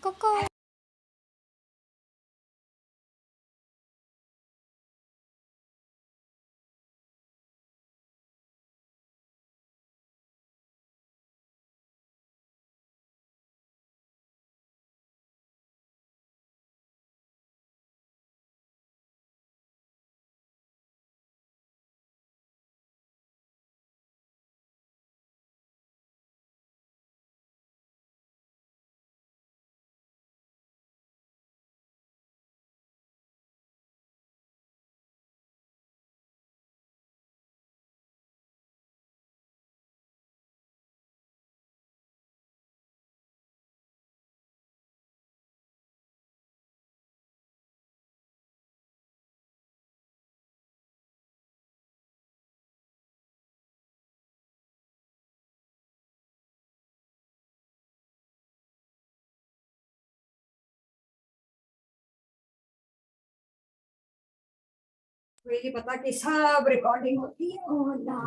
Coco. मुझे पता कि सब रिकॉर्डिंग होती है। ओह ना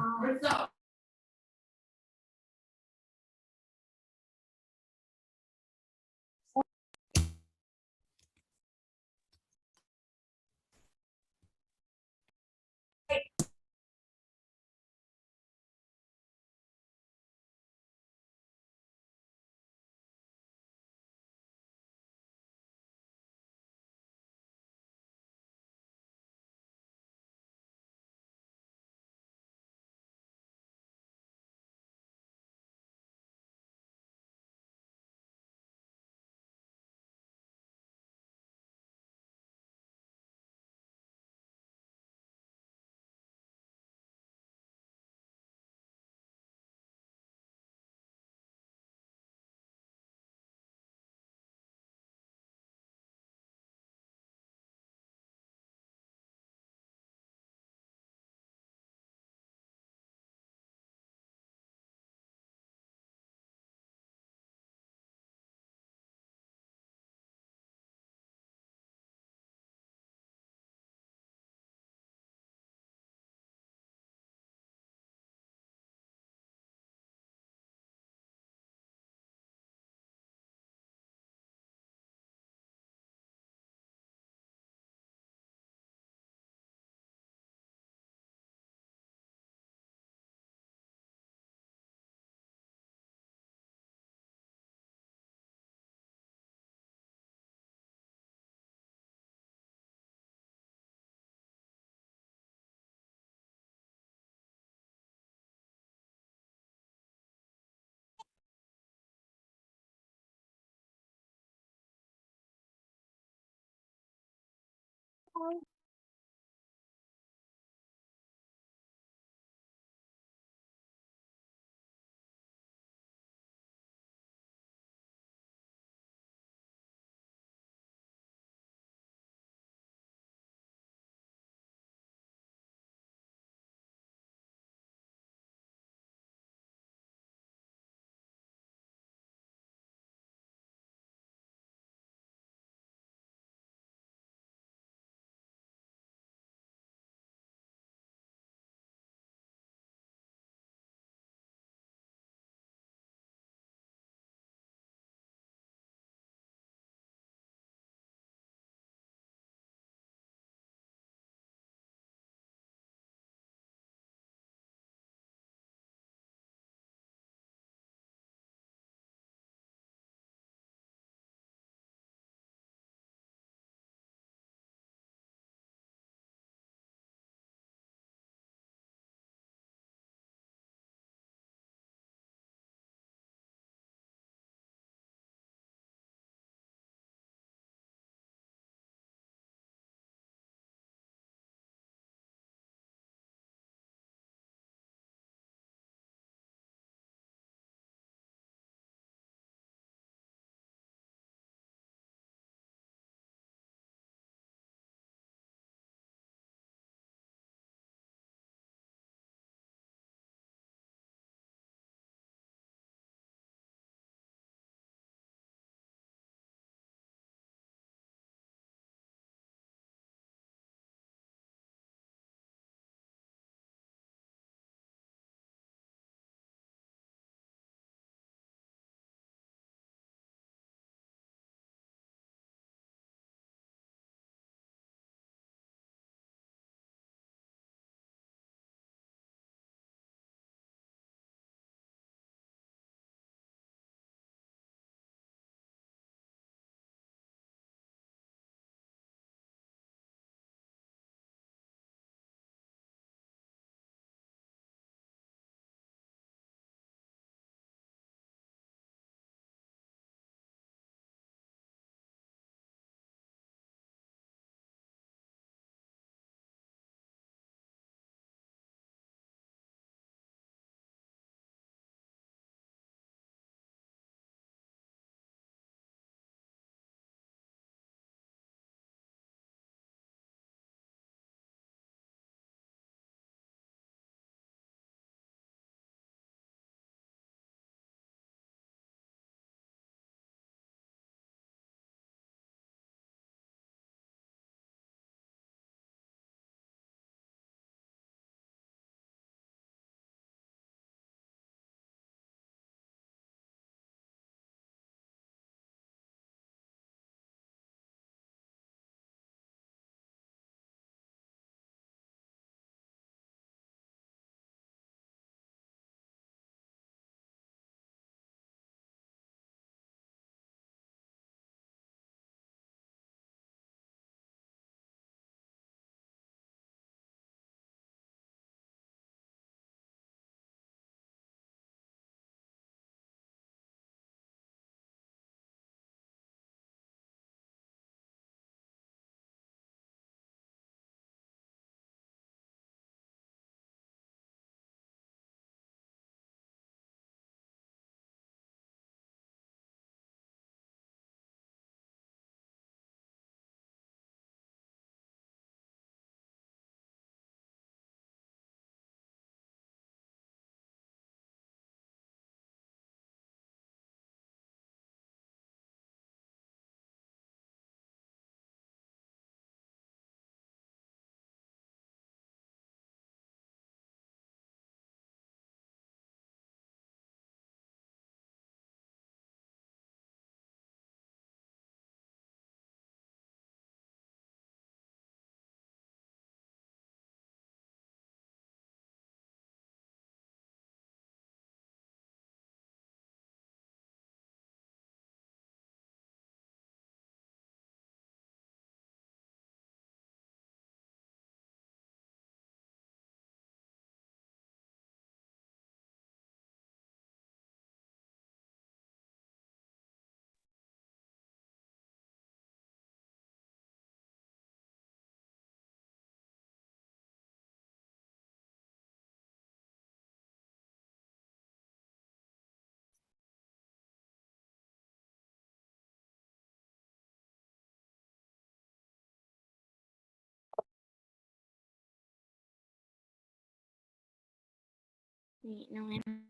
Wait, no, I don't.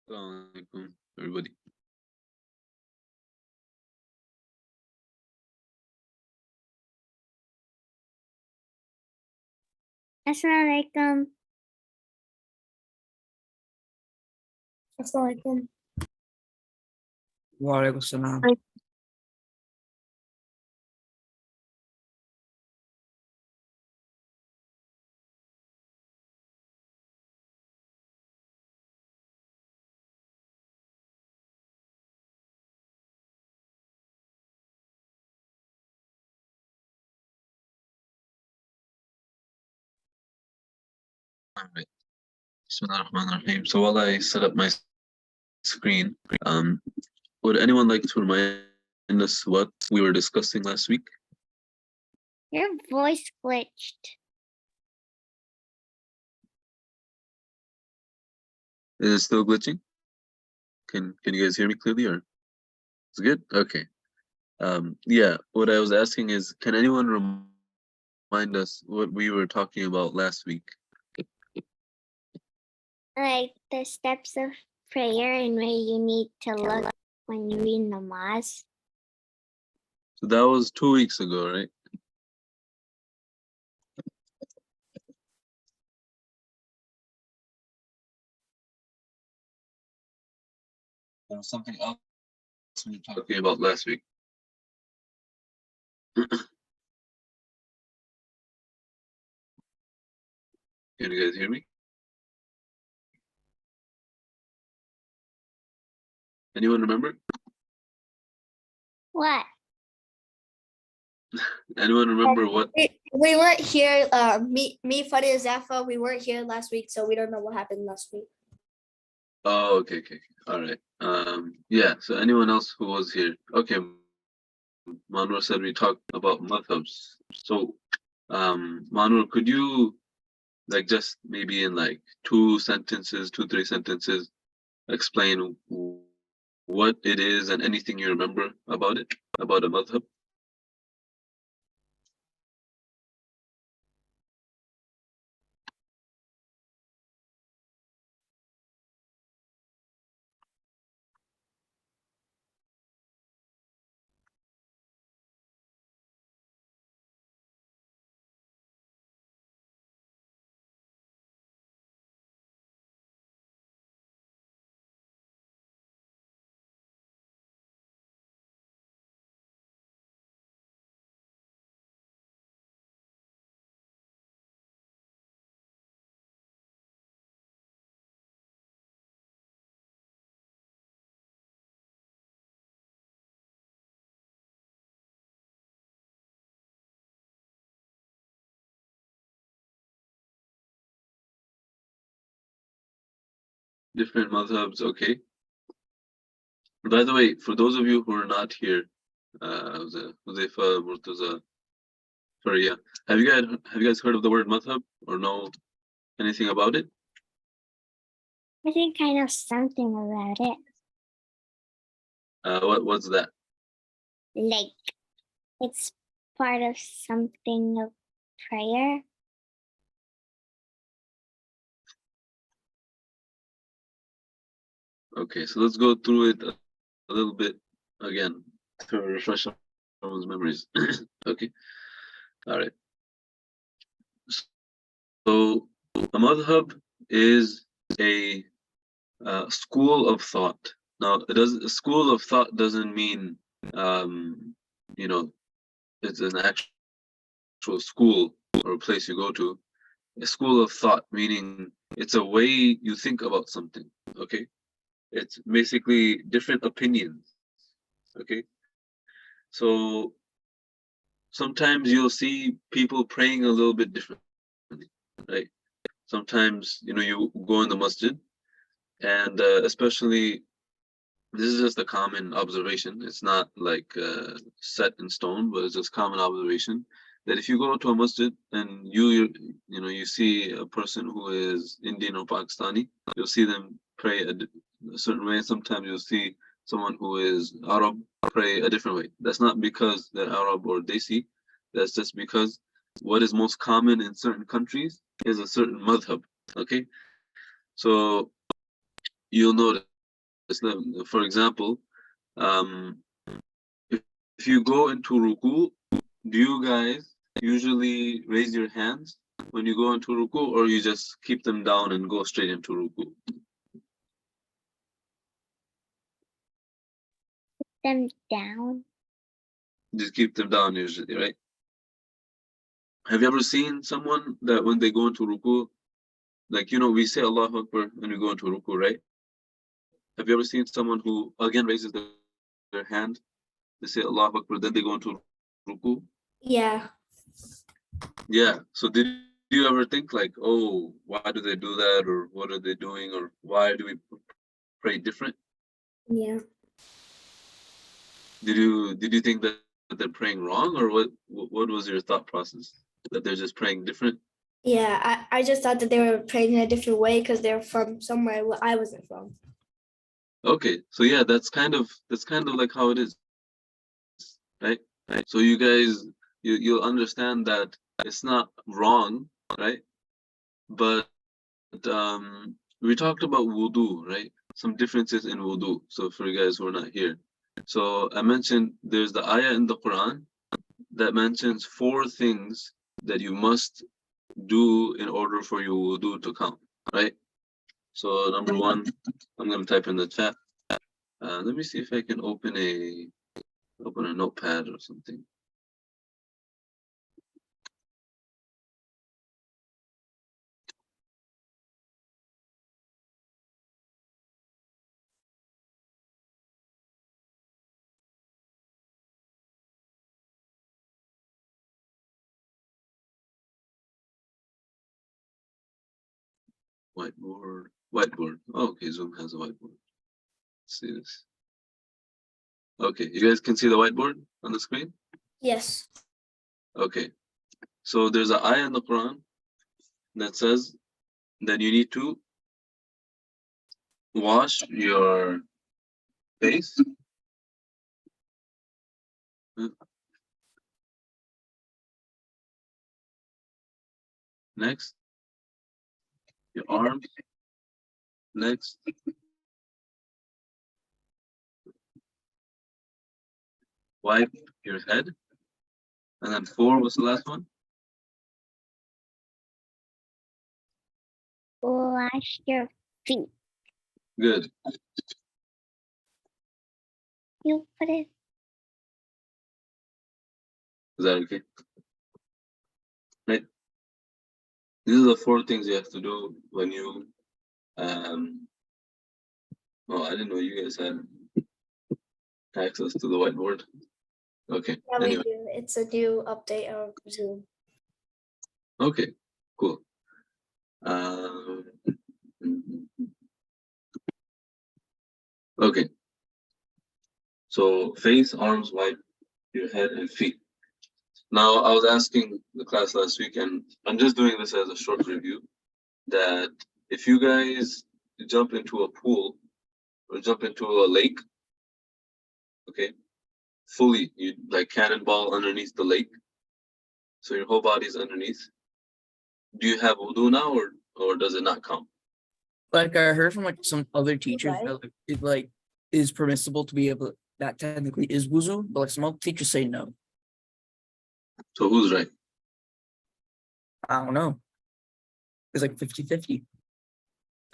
Assalamu alaikum, everybody. Assalamualaikum. Assalamualaikum. Waalaikumsalam. All right. Bismillahirrahmanirrahim. So while I set up my screen, would anyone like to remind us what we were discussing last week? Your voice glitched. Is it still glitching? Can you guys hear me clearly, or it's good? Okay. Yeah, what I was asking is, can anyone remind us what we were talking about last week? Like the steps of prayer and where you need to look when you read namaz. So that was 2 weeks ago, right? There was something else we were talking about last week. Can you guys hear me? Anyone remember? What? Anyone remember what? We weren't here. Me, Funny and Zaffa, we weren't here last week, so we don't know what happened last week. Oh, okay. All right. Yeah. So anyone else who was here? Okay. Manur said we talked about madhabs. So, Manur, could you like just maybe in like 2 sentences, 3 sentences, explain what it is and anything you remember about it, about a madhab? Different madhabs, okay. By the way, for those of you who are not here, Huzaifa, Murtaza, Faria, have you guys heard of the word madhab or know anything about it? I think I know something about it. What's that? Like, it's part of something of prayer. Okay, so let's go through it a little bit again to refresh everyone's memories. Okay, all right. So a madhab is a school of thought. Now, a school of thought doesn't mean you know it's an actual school or a place you go to. A school of thought meaning it's a way you think about something. Okay, it's basically different opinions. Okay, so sometimes you'll see people praying a little bit differently, right? Sometimes you go in the masjid, and especially this is just a common observation. It's not like set in stone, but it's just common observation that if you go to a masjid and you see a person who is Indian or Pakistani, you'll see them pray a certain way. Sometimes you'll see someone who is Arab pray a different way. That's not because they're Arab or Desi. That's just because what is most common in certain countries is a certain madhab. Okay, so you'll notice. For example, um, if, if you go into ruku, do you guys usually raise your hands when you go into ruku, or you just keep them down and go straight into ruku? Them down. Just keep them down usually, right? Have you ever seen someone that when they go into ruku, like we say Allahu Akbar when we go into ruku, right? Have you ever seen someone who again raises their hand? They say Allahu Akbar, then they go into ruku. Yeah. Yeah. So did you ever think like, oh, why do they do that, or what are they doing, or why do we pray different? Yeah. Did you think that they're praying wrong, or what was your thought process? That they're just praying different? Yeah. I just thought that they were praying in a different way because they're from somewhere where I wasn't from. Okay, so yeah, that's kind of like how it is, right? So you guys, you'll understand that it's not wrong, right? But we talked about wudu, right? Some differences in wudu. So for you guys who are not here, so I mentioned there's the ayah in the Quran that mentions 4 things that you must do in order for your wudu to count, right? So number 1, I'm gonna type in the chat. Let me see if I can open a notepad or something. Whiteboard. Whiteboard. Oh, okay, Zoom has a whiteboard. Let's see this. Okay, you guys can see the whiteboard on the screen? Yes. Okay. So there's an ayah in the Quran that says that you need to wash your face. Next, your arms. Next, wipe your head. And then 4 was the last one. Wash your feet. Good. You put it. Is that okay? Right. These are the 4 things you have to do when you oh, I didn't know you guys had access to the whiteboard. Okay. Yeah, we Anyway. do. It's a new update of Zoom. Okay, cool. Okay. So face, arms, wipe your head and feet. Now I was asking the class last week, and I'm just doing this as a short review, that if you guys jump into a pool or jump into a lake, okay, fully, you like cannonball underneath the lake, so your whole body's underneath. Do you have wudu now, or does it not count? Like I heard from like some other teachers Right. that like, it like is permissible to be able that technically is wuzu, but like some other teachers say no. So who's right? I don't know. It's like 50-50.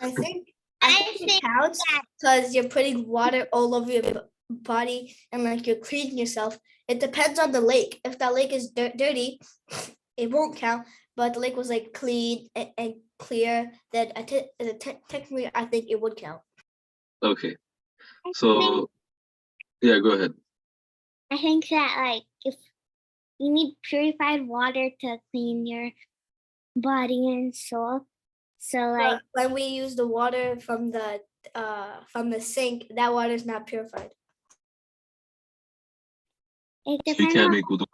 I think I it think counts because you're putting water all over your body and like you're cleaning yourself. It depends on the lake. If that lake is dirty, it won't count. But the lake was like clean and clear, then technically I think it would count. Okay. I So think, yeah, go ahead. I think that like if you need purified water to clean your body and soul, so like When we use the water from the sink, that water is not purified. it You depends can't on make wudu.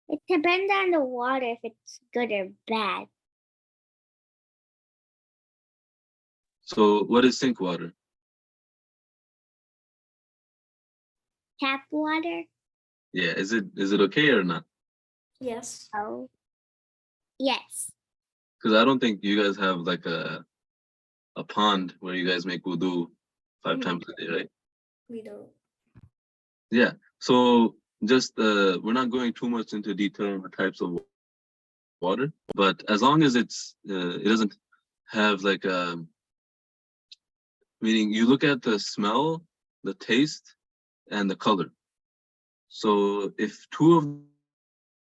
the water if it's good or bad. So what is sink water? Tap water. Yeah, is it okay or not? Yes. Oh, yes. Because I don't think you guys have like a pond where you guys make wudu 5 Mhm. times a day, right? We don't. Yeah. So just we're not going too much into detail on the types of water, but as long as it doesn't have like meaning you look at the smell, the taste, and the color. So if 2 of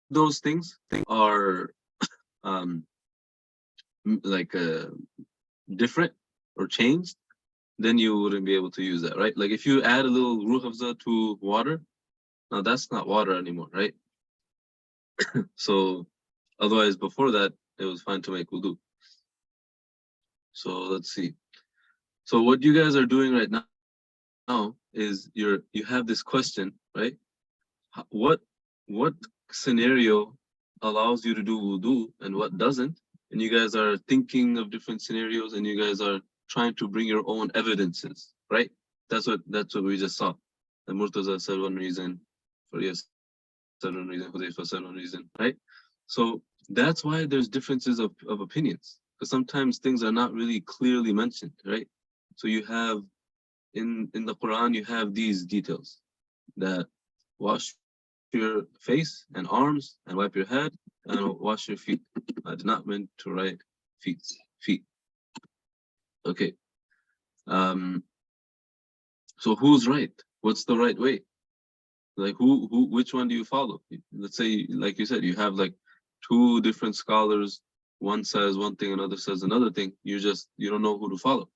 those things are like different or changed, then you wouldn't be able to use that, right? Like if you add a little ruh afza to water, now that's not water anymore, right? So otherwise before that it was fine to make wudu. So let's see. So what you guys are doing right now is you have this question, right? What scenario allows you to do wudu and what doesn't? And you guys are thinking of different scenarios and you guys are trying to bring your own evidences, right? That's what we just saw. And Murtaza said one reason, Farias said one reason, Hudayfa said one reason, right? So that's why there's differences of opinions. Because sometimes things are not really clearly mentioned, right? So you have in the Quran, you have these details that wash your face and arms and wipe your head and wash your feet. I did not mean to write feet. Okay. So who's right? What's the right way? Like which one do you follow? Let's say, like you said, you have like 2 different scholars. One says one thing, another says another thing. You don't know who to follow.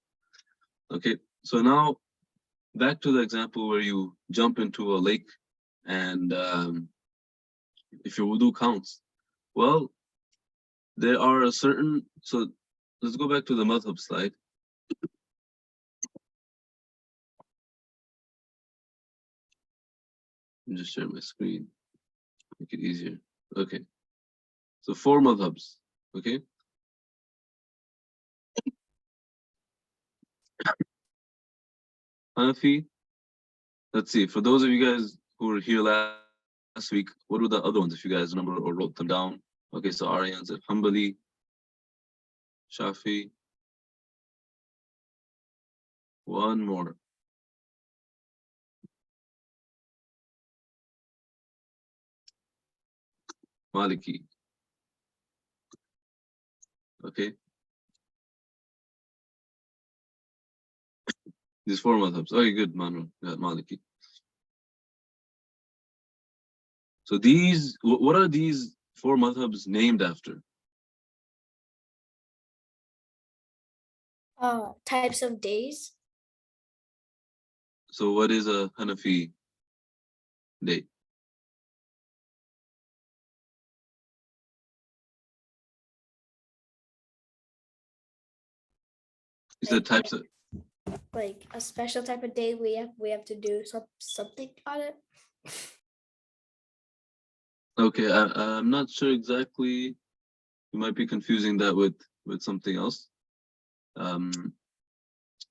Okay. So now back to the example where you jump into a lake and if your wudu counts. Well, there are so let's go back to the madhab slide. I'll just share my screen, make it easier. Okay, so 4 madhabs. Okay, Hanafi. Let's see, for those of you guys who were here last week, what were the other ones if you guys remember or wrote them down? Okay, so Aryan said Hanbali, Shafi. One more. Maliki. Okay, these 4 madhabs. Okay, good, Manu. Yeah, Maliki. So these, what are these 4 madhabs named after? Types of days. So what is a Hanafi day? Is the types of, Like a special type of day we have to do something on it. okay, I'm not sure exactly. You might be confusing that with something else.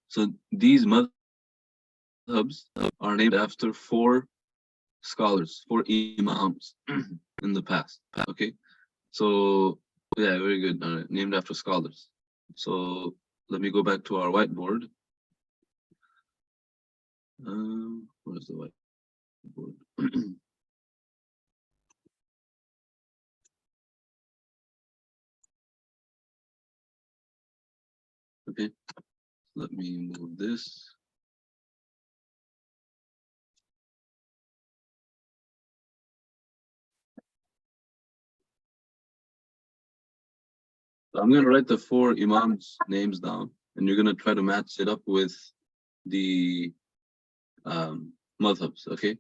So these madhabs are named after 4 scholars, 4 imams in the past. Okay, so yeah, very good. Named after scholars. So let me go back to our whiteboard. Where's the whiteboard? Okay, let me move this. So I'm gonna write the 4 imams' names down, and you're gonna try to match it up with the madhabs. Okay.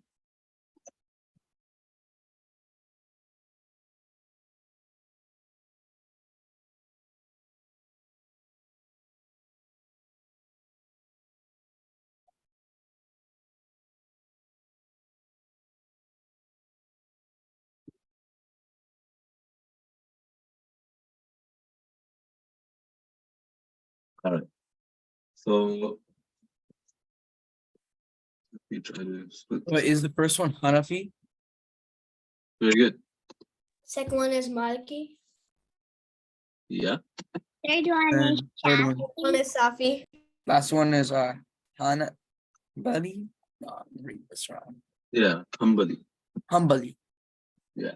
All right. So let me try to split What this. is the first one? Hanafi? Very good. Second one is Maliki. Yeah. Third one is And third one. One Shafi. is Safi. Last one is Hanbali. No, I'm reading this wrong. Yeah. Hanbali. Hanbali. Yeah.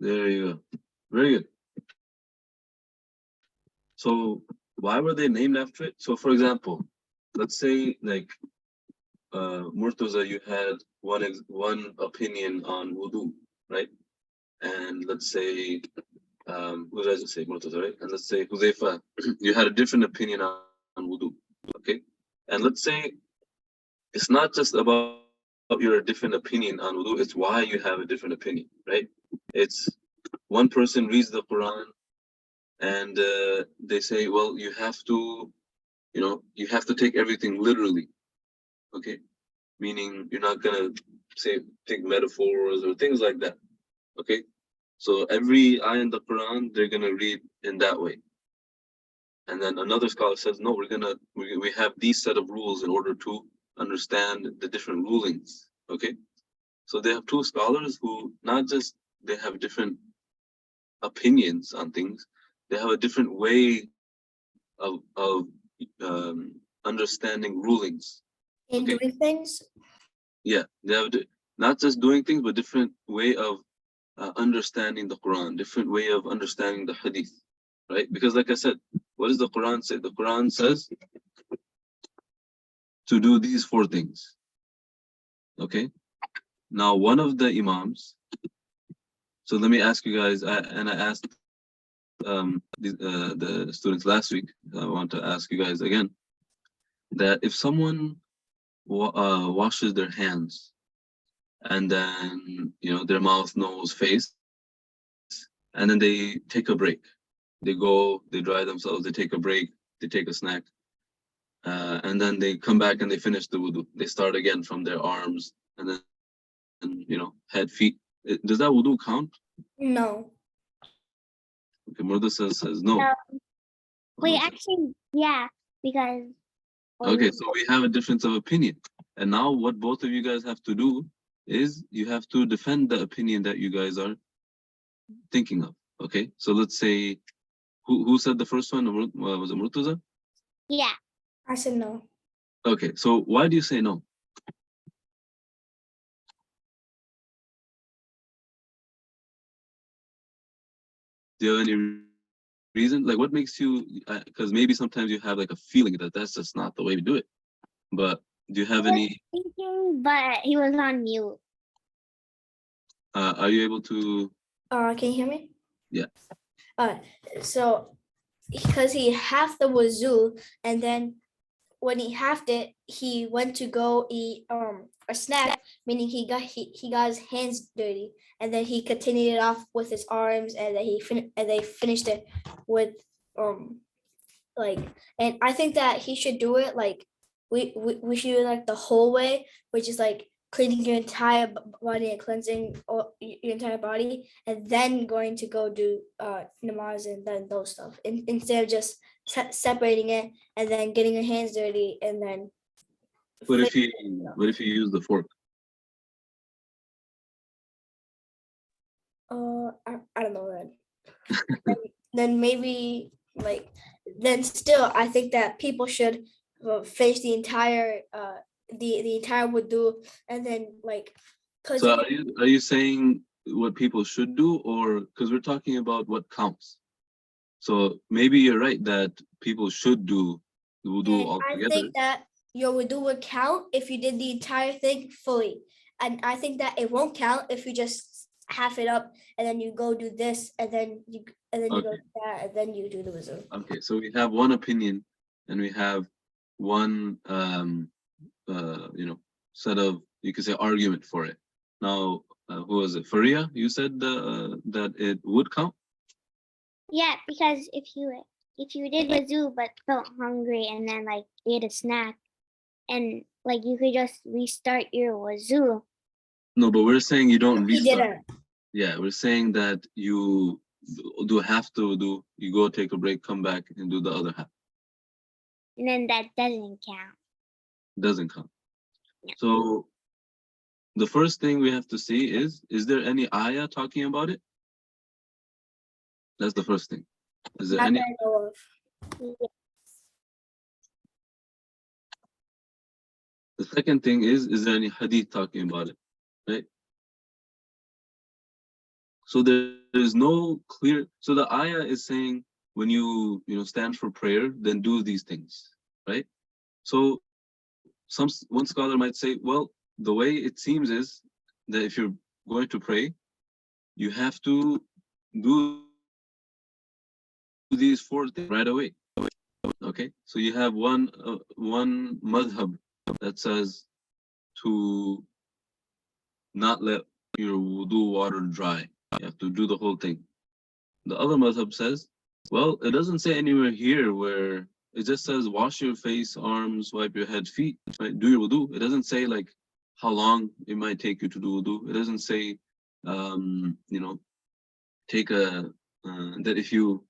There you go. Very good. So why were they named after it? So for example, let's say like Murtaza, you had one opinion on wudu, right? And let's say who did I just say? Murtaza, right? And let's say Huzaifa, you had a different opinion on wudu. Okay. And let's say it's not just about your different opinion on wudu, it's why you have a different opinion, right? It's one person reads the Quran and they say, well, you have to take everything literally, okay? Meaning you're not gonna take metaphors or things like that, okay? So every ayah in the Quran, they're gonna read in that way. And then another scholar says, no, we have these set of rules in order to understand the different rulings, okay? So they have 2 scholars who not just they have different opinions on things, they have a different way of understanding rulings. In Okay. doing things. Yeah, they have not just doing things, but different way of understanding the Quran, different way of understanding the Hadith, right? Because like I said, what does the Quran say? The Quran says to do these 4 things. Okay. Now, one of the imams. So let me ask you guys, I asked the students last week. I want to ask you guys again that if someone washes their hands and then their mouth, nose, face, and then they take a break. They go, they dry themselves, they take a break, they take a snack, and then they come back and they finish the wudu. They start again from their arms, and then head, feet. Does that wudu count? No. Okay, Murda says no. No. Wait, Okay. actually, yeah, because. Okay, so we have a difference of opinion. And now what both of you guys have to do is you have to defend the opinion that you guys are thinking of. Okay, so let's say, who said the first one? Was it Murtaza? Yeah, I said no. Okay, so why do you say no? Do you have any reason? Like, what makes you, because maybe sometimes you have like a feeling that that's just not the way we do it. But do you have I was any, thinking, but he was on mute. are you able to, Can you hear me? Yeah. So because he halved the wuzu, and then when he halved it, he went to go eat a snack, meaning he got his hands dirty, and then he continued it off with his arms, and then they finished it with like, and I think that he should do it like we should do it like the whole way, which is like cleaning your entire body and cleansing your entire body, and then going to go do namaz and then those stuff, instead of just separating it and then getting your hands dirty and then. what if you use the fork? I don't know then. Then maybe like, then still I think that people should finish the entire the entire wudu, and then like, because So are you saying what people should do, or because we're talking about what counts? So maybe you're right that people should do the wudu I altogether. think that your wudu would count if you did the entire thing fully, and I think that it won't count if you just half it up and then you go do this and then you go Okay. do that and then you do the wudu. Okay, so we have one opinion and we have one set of, you could say, argument for it. Now, who was it? Faria, you said that it would count? Yeah, because if you did wuzu but felt hungry and then like ate a snack, and like you could just restart your wuzu. No, but we're saying you don't He restart. didn't. Yeah, we're saying that you do have to do, you go take a break, come back and do the other half. And then that doesn't count. Doesn't count. Yeah. So the first thing we have to see is there any ayah talking about it? That's the first thing. Is there Not any? that I know of. The second thing is there any hadith talking about it? Right? So there is no clear, so the ayah is saying when you stand for prayer, then do these things, right? So one scholar might say, well, the way it seems is that if you're going to pray, you have to do these 4 things right away. Okay, so you have one madhab that says to not let your wudu water dry. You have to do the whole thing. The other madhab says, well, it doesn't say anywhere here where it just says wash your face, arms, wipe your head, feet, right? Do your wudu. It doesn't say like how long it might take you to do wudu. It doesn't say, take that if you,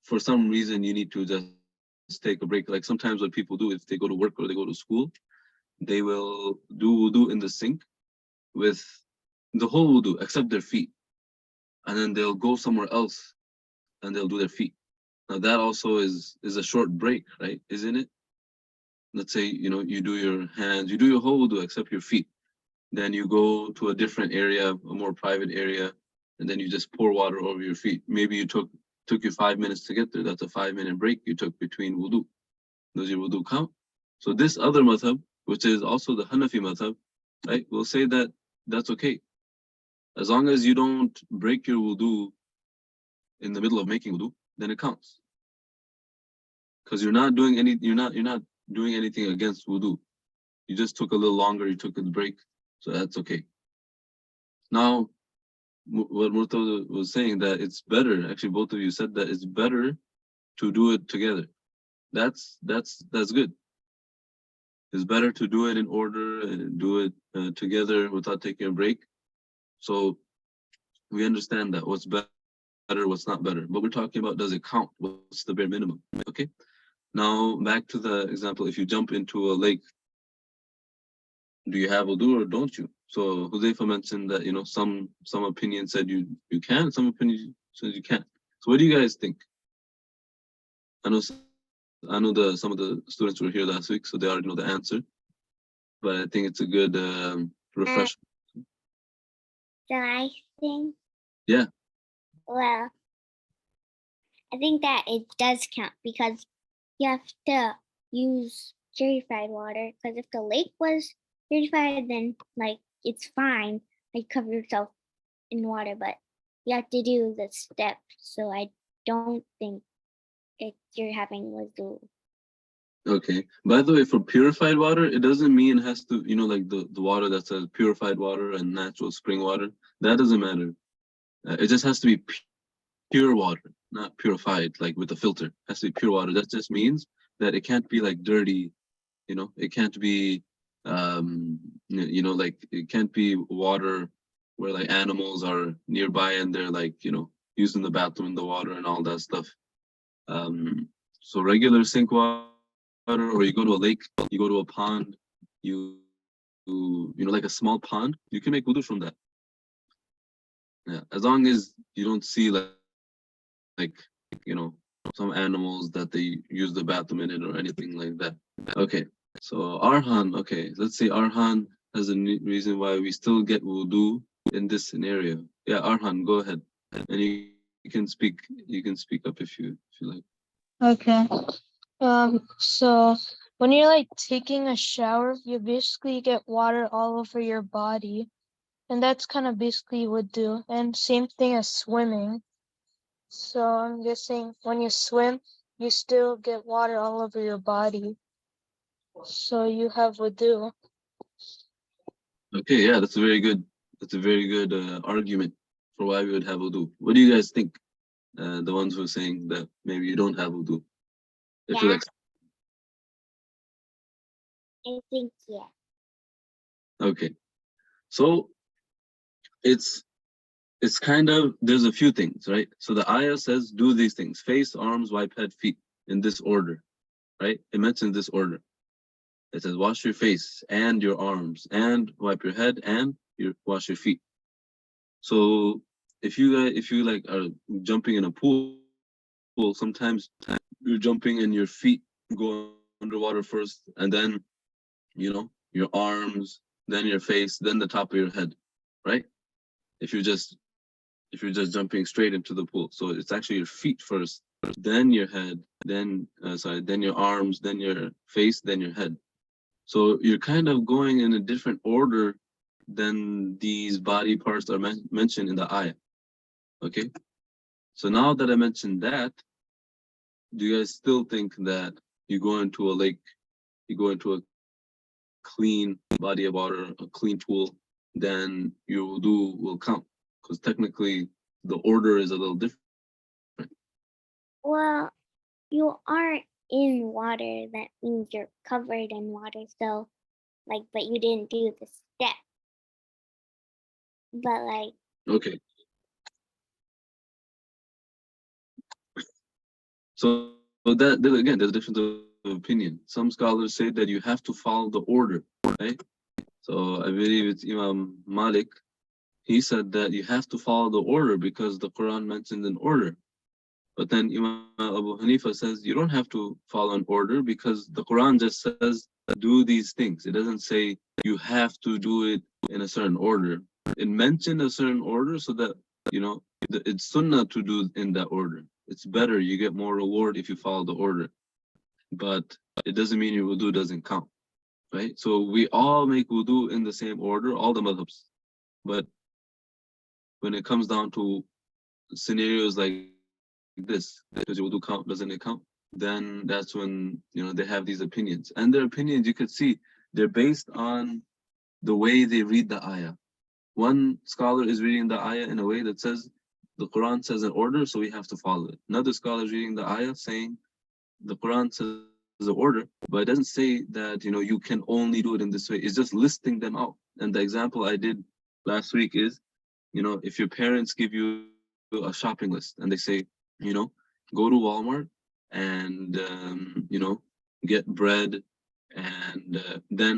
for some reason, you need to just take a break. Like sometimes what people do, if they go to work or they go to school, they will do wudu in the sink with the whole wudu except their feet. And then they'll go somewhere else and they'll do their feet. Now that also is a short break, right? Isn't it? Let's say, you do your hands, you do your whole wudu except your feet. Then you go to a different area, a more private area, and then you just pour water over your feet. Maybe you took you 5 minutes to get there. That's a 5-minute break you took between wudu. Does your wudu count? So this other madhab, which is also the Hanafi madhab, right, will say that that's okay. As long as you don't break your wudu in the middle of making wudu, then it counts. Because you're not doing anything against wudu. You just took a little longer, you took a break, so that's okay. Now, what Murtaza was saying, that it's better, actually both of you said that it's better to do it together. That's good. It's better to do it in order and do it together without taking a break. So we understand that what's better, what's not better. But we're talking about, does it count? What's the bare minimum? Okay. Now back to the example, if you jump into a lake, do you have wudu or don't you? So Huzaifa mentioned that, you know, some opinion said you can, some opinion said you can't. So what do you guys think? I know some of the students were here last week, so they already know the answer. But I think it's a good refresh. So I think. Yeah. Well, I think that it does count because you have to use purified water. Because if the lake was purified, then like it's fine. Like cover yourself in water, but you have to do the steps. So I don't think you're having wudu. Okay. By the way, for purified water, it doesn't mean it has to, you know, like the water that says purified water and natural spring water. That doesn't matter. It just has to be pure water, not purified, like with a filter. It has to be pure water. That just means that it can't be like dirty, you know, it can't be, you know, like it can't be water where like animals are nearby and they're like, you know, using the bathroom in the water and all that stuff. So regular sink water, or you go to a lake, you go to a pond, you know, like a small pond, you can make wudu from that. Yeah, as long as you don't see like you know, some animals that they use the bathroom in it or anything like that. Okay, so Arhan, okay, let's say Arhan has a reason why we still get wudu in this scenario. Yeah, Arhan, go ahead, and you can speak up if you like. Okay. So when you're like taking a shower, you basically get water all over your body. And that's kind of basically wudu. And same thing as swimming. So I'm guessing when you swim, you still get water all over your body. So you have wudu. Okay, yeah, that's a very good argument for why we would have wudu. What do you guys think? The ones who are saying that maybe you don't have wudu. If you're Yeah, like, I think yeah. okay, so it's kind of, there's a few things, right? So the ayah says do these things: face, arms, wipe head, feet, in this order, right? It mentions this order. It says wash your face and your arms and wipe your head and wash your feet. So if you like are jumping in a pool, sometimes you're jumping and your feet go underwater first, and then, you know, your arms, then your face, then the top of your head, right? If you're just jumping straight into the pool, so it's actually your feet first, then your head, then then your arms, then your face, then your head. So you're kind of going in a different order than these body parts are mentioned in the ayah. Okay, so now that I mentioned that, do you guys still think that you go into a lake, you go into a clean body of water, a clean pool, then your wudu will count? Because technically the order is a little different. Well, you are in water. That means you're covered in water. So, like, but you didn't do the step. But like, Okay. So that again, there's a difference of opinion. Some scholars say that you have to follow the order, right? So I believe it's Imam Malik. He said that you have to follow the order because the Quran mentions an order. But then Imam Abu Hanifa says you don't have to follow an order because the Quran just says do these things. It doesn't say you have to do it in a certain order. It mentioned a certain order so that, you know, it's sunnah to do in that order. It's better, you get more reward if you follow the order. But it doesn't mean your wudu doesn't count, right? So we all make wudu in the same order, all the madhabs. But when it comes down to scenarios like this, does your wudu count, doesn't it count? Then that's when, you know, they have these opinions. And their opinions, you could see, they're based on the way they read the ayah. one scholar is reading the ayah in a way that says the Quran says an order, so we have to follow it. Another scholar is reading the ayah saying the Quran says the order, but it doesn't say that you can only do it in this way. It's just listing them out. And the example I did last week is, if your parents give you a shopping list and they say, go to Walmart and get bread, and then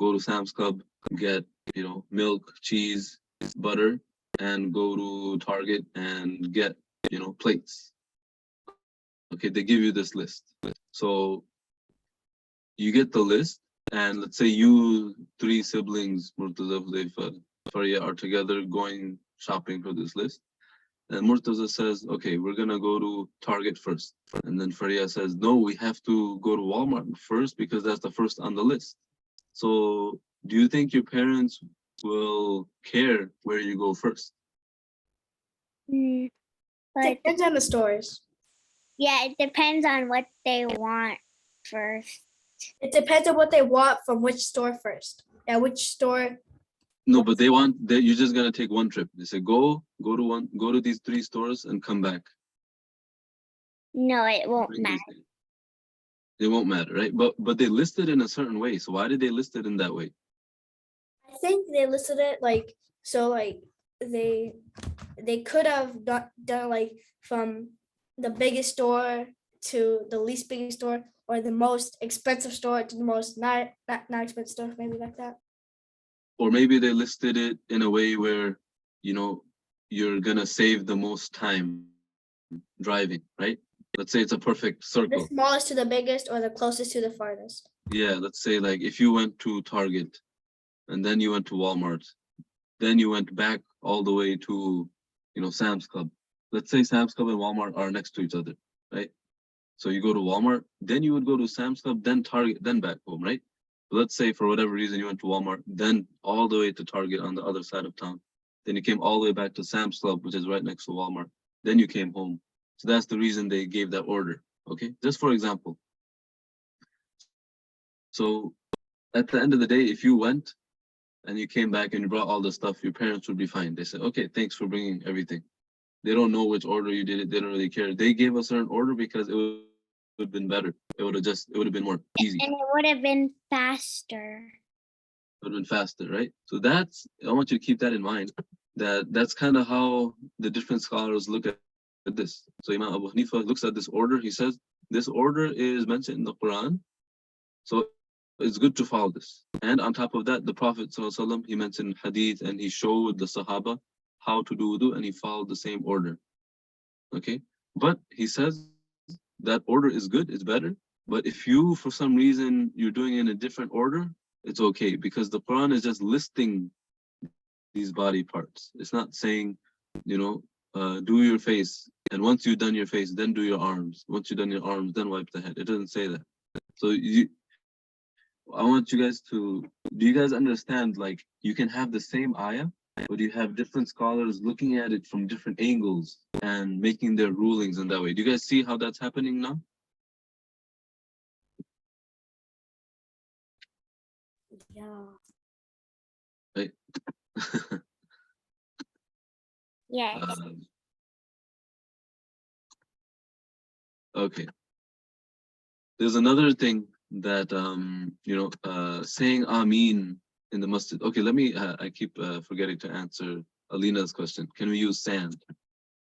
go to Sam's Club, get milk, cheese, butter, and go to Target and get plates. Okay, they give you this list. So you get the list, and let's say you 3 siblings, Murtaza, Hudayfa, Faria, are together going shopping for this list. And Murtaza says, okay, we're gonna go to Target first. And then Faria says, no, we have to go to Walmart first because that's the first on the list. So do you think your parents will care where you go first? But Depends on the stores. yeah, it depends on what they want first. It depends on what they want from which store first. And which store. No, but you're just gonna take one trip. They say go to these 3 stores and come back. No, it won't Bring matter. these things. It won't matter, right? But they listed in a certain way. So why did they list it in that way? I think they listed it like so like they could have done like from the biggest store to the least biggest store, or the most expensive store to the most not expensive store, maybe like that. Or maybe they listed it in a way where you're gonna save the most time driving, right? Let's say it's a perfect The circle. smallest to the biggest, or the closest to the farthest. Yeah, let's say like if you went to Target and then you went to Walmart, then you went back all the way to Sam's Club. Let's say Sam's Club and Walmart are next to each other, right? So you go to Walmart, then you would go to Sam's Club, then Target, then back home, right? But let's say for whatever reason you went to Walmart, then all the way to Target on the other side of town. Then you came all the way back to Sam's Club, which is right next to Walmart. Then you came home. So that's the reason they gave that order, okay? Just for example. So at the end of the day, if you went and you came back and you brought all the stuff, your parents would be fine. They said, okay, thanks for bringing everything. They don't know which order you did it. They don't really care. They gave a certain order because it would have been better. It would have been more easy. And it would have been faster. It would have been faster, right? So I want you to keep that in mind. That's kind of how the different scholars look at this. So Imam Abu Hanifa looks at this order. He says, this order is mentioned in the Quran. So it's good to follow this. And on top of that, the Prophet ﷺ, he mentioned hadith and he showed the Sahaba how to do wudu, and he followed the same order. Okay? But he says that order is good, it's better. But if you, for some reason, you're doing it in a different order, it's okay, because the Quran is just listing these body parts. It's not saying, do your face, and once you've done your face, then do your arms. Once you've done your arms, then wipe the head. It doesn't say that. So I want you guys do you guys understand, like, you can have the same ayah, but you have different scholars looking at it from different angles and making their rulings in that way. Do you guys see how that's happening now? Yeah. Right? Yes. Okay. There's another thing that saying Ameen in the masjid. Okay, let me I keep forgetting to answer Alina's question. Can we use sand?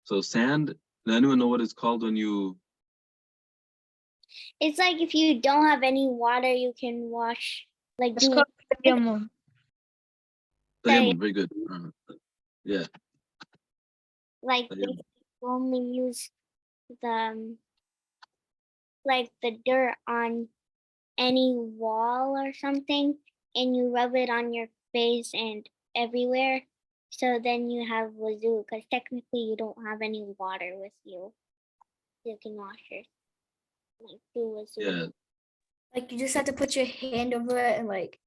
So sand, does anyone know what it's called when you It's like if you don't have any water, you can wash, like It's do called tayammum. tayammum? Very good. Yeah. like Tayammum. basically you only use the like the dirt on any wall or something, and you rub it on your face and everywhere. So then you have wuzu, because technically you don't have any water with you. You can wash your do wuzu. Yeah. Like you just have to put your hand over it and like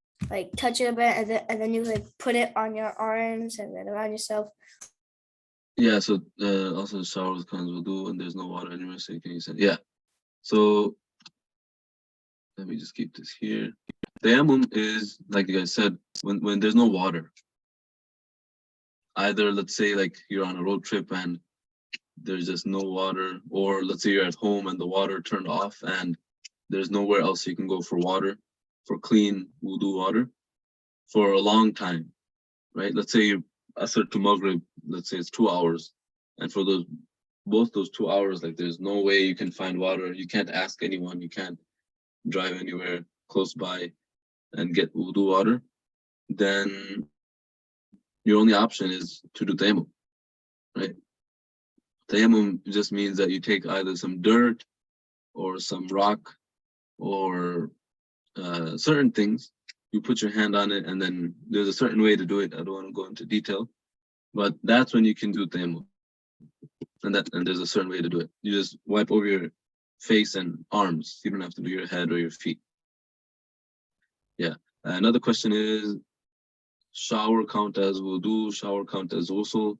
touch it a bit, and then you like put it on your arms and then around yourself. Yeah, so also the shower with cleanse wudu and there's no water anywhere, so you can use it. Yeah. So let me just keep this here. Tayammum is, like you guys said, when there's no water. Either, let's say, like you're on a road trip and there's just no water, or let's say you're at home and the water turned off and there's nowhere else you can go for water, for clean wudu water, for a long time, right? Let's say you Asr to Maghrib, let's say it's 2 hours, and for both those 2 hours, like there's no way you can find water, you can't ask anyone, you can't drive anywhere close by and get wudu water, then your only option is to do tayammum, right? Tayammum just means that you take either some dirt or some rock or certain things, you put your hand on it, and then there's a certain way to do it. I don't want to go into detail, but that's when you can do tayammum. And there's a certain way to do it. You just wipe over your face and arms. You don't have to do your head or your feet. Yeah. Another question is, shower count as wudu, shower count as ghusl.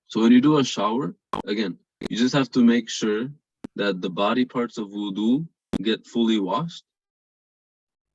So when you do a shower, again, you just have to make sure that the body parts of wudu get fully washed,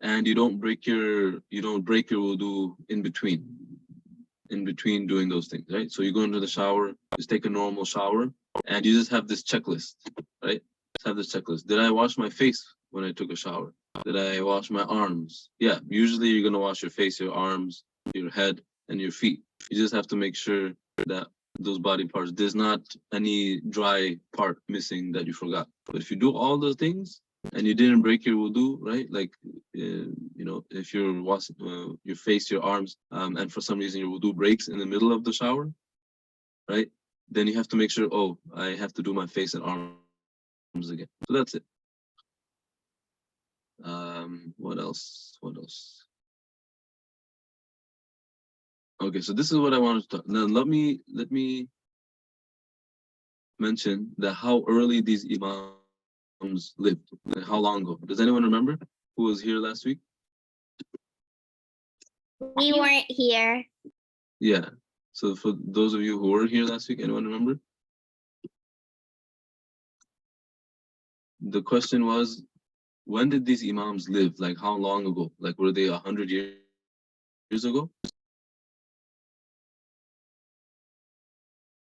and you don't break your wudu in between doing those things, right? So you go into the shower, just take a normal shower, and you just have this checklist, right? Just have this checklist. Did I wash my face when I took a shower? Did I wash my arms? Yeah, usually you're gonna wash your face, your arms, your head, and your feet. You just have to make sure that those body parts, there's not any dry part missing that you forgot. But if you do all those things and you didn't break your wudu, right? Like, you know, if you're washing your face, your arms, and for some reason your wudu breaks in the middle of the shower, right? Then you have to make sure, oh, I have to do my face and arms again. So that's it. What else? What else? Okay, so this is what I wanted to talk. Now let me mention that how early these imams lived, like how long ago. Does anyone remember who was here last week? We weren't here. Yeah. So for those of you who were here last week, anyone remember? The question was, when did these imams live? Like how long ago? Like were they 100 years ago?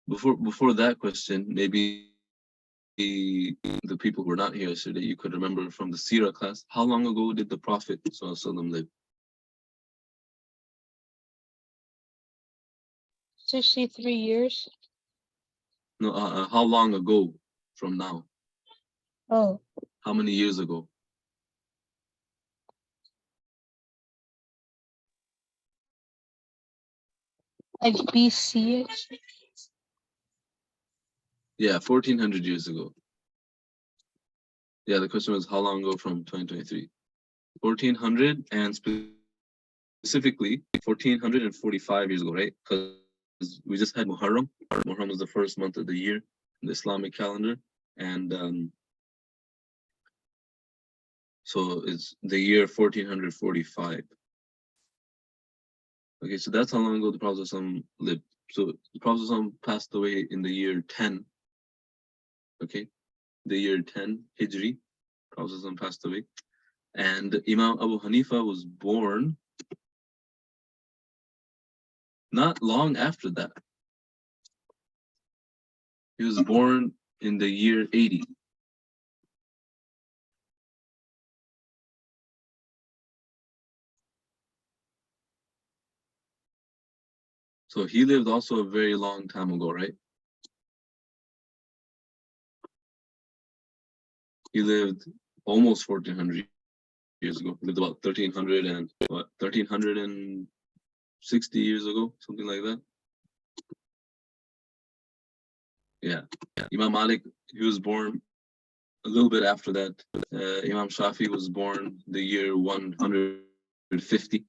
Before that question, maybe the people who were not here yesterday, you could remember from the Sirah class, how long ago did the Prophet ﷺ live? 63 years. No, how long ago from now? Oh, How many years ago? like BC. Yeah, 1400 years ago. Yeah, the question was how long ago from 2023? 1400, and specifically 1445 years ago, right? Because we just had Muharram. Muharram is the first month of the year in the Islamic calendar, and so it's the year 1445. Okay, so that's how long ago the Prophet ﷺ lived. So the Prophet ﷺ passed away in the year 10. Okay, the year 10 Hijri, Prophet ﷺ passed away. And Imam Abu Hanifa was born not long after that. He was born in the year 80. So he lived also a very long time ago, right? He lived almost 1400 years ago. He lived about 1360 years ago, something like that. Yeah. Imam Malik, he was born a little bit after that. Imam Shafi was born the year 150.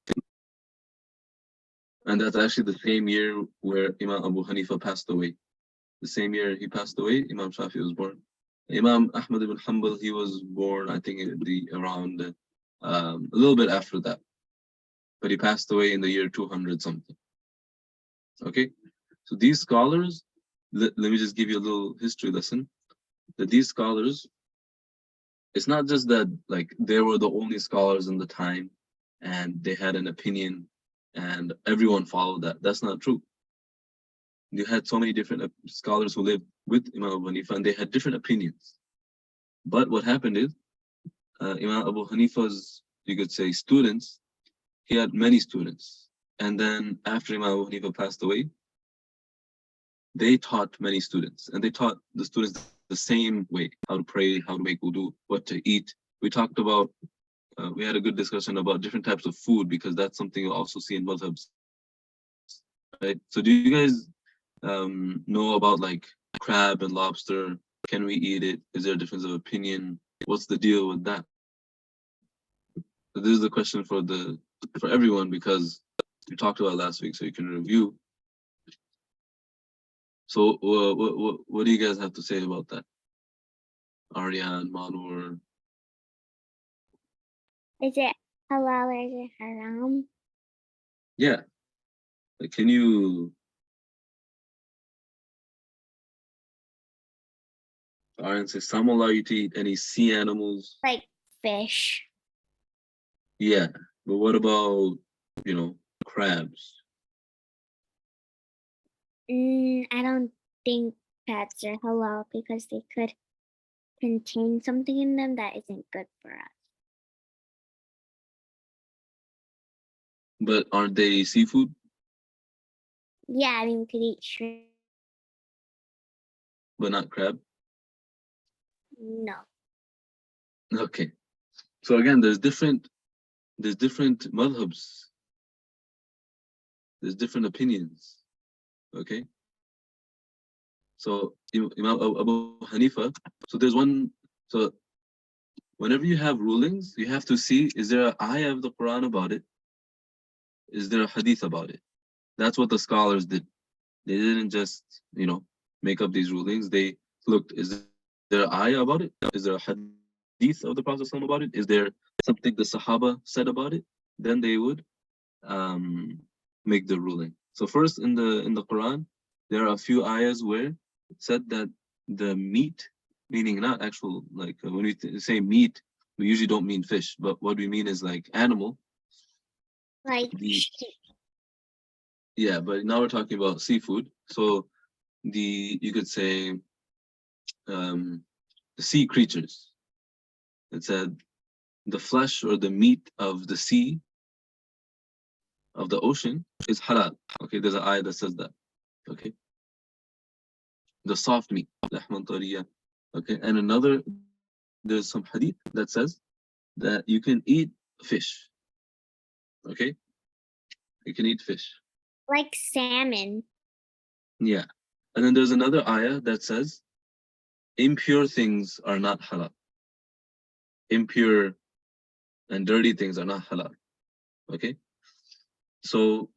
And that's actually the same year where Imam Abu Hanifa passed away. The same year he passed away, Imam Shafi was born. Imam Ahmad ibn Hanbal, he was born, I think, around a little bit after that. But he passed away in the year 200 something. Okay, so these scholars, let me just give you a little history lesson. That these scholars, it's not just that like they were the only scholars in the time and they had an opinion and everyone followed that. That's not true. You had so many different scholars who lived with Imam Abu Hanifa and they had different opinions. But what happened is Imam Abu Hanifa's, you could say, students, he had many students. And then after Imam Abu Hanifa passed away, they taught many students and they taught the students the same way, how to pray, how to make wudu, what to eat. We talked about, we had a good discussion about different types of food because that's something you also see in madhabs, right? So do you guys know about like crab and lobster? Can we eat it? Is there a difference of opinion? What's the deal with that? So this is the question for everyone because we talked about it last week, so you can review. So what do you guys have to say about that? Aryan, Manur. Is it halal or is it haram? Yeah. Like, can you Aryan say some allow you to eat any sea animals? Like fish. Yeah. But what about, you know, crabs? I don't think pets are halal because they could contain something in them that isn't good for us. But aren't they seafood? Yeah, I mean, we could eat shrimp. But not crab? No. Okay. So again, there's different madhabs. There's different opinions. Okay. So Imam Abu Hanifa, so there's one, so whenever you have rulings, you have to see, is there an ayah of the Quran about it? Is there a hadith about it? That's what the scholars did. They didn't just, make up these rulings. They looked, is there an ayah about it? Is there a hadith of the Prophet ﷺ about it? Is there something the Sahaba said about it? Then they would make the ruling. So first in the Quran, there are a few ayahs where it said that the meat, meaning not actual, like when we say meat, we usually don't mean fish, but what we mean is like animal. Like The, yeah, but now we're talking about seafood. So you could say the sea creatures. It said the flesh or the meat of the sea, of the ocean, is halal. Okay, there's an ayah that says that. Okay. The soft meat, lahman tariya. Okay, and there's some hadith that says that you can eat fish. Okay, you can eat fish. like salmon. Yeah, and then there's another ayah that says impure things are not halal. Impure and dirty things are not halal. Okay, so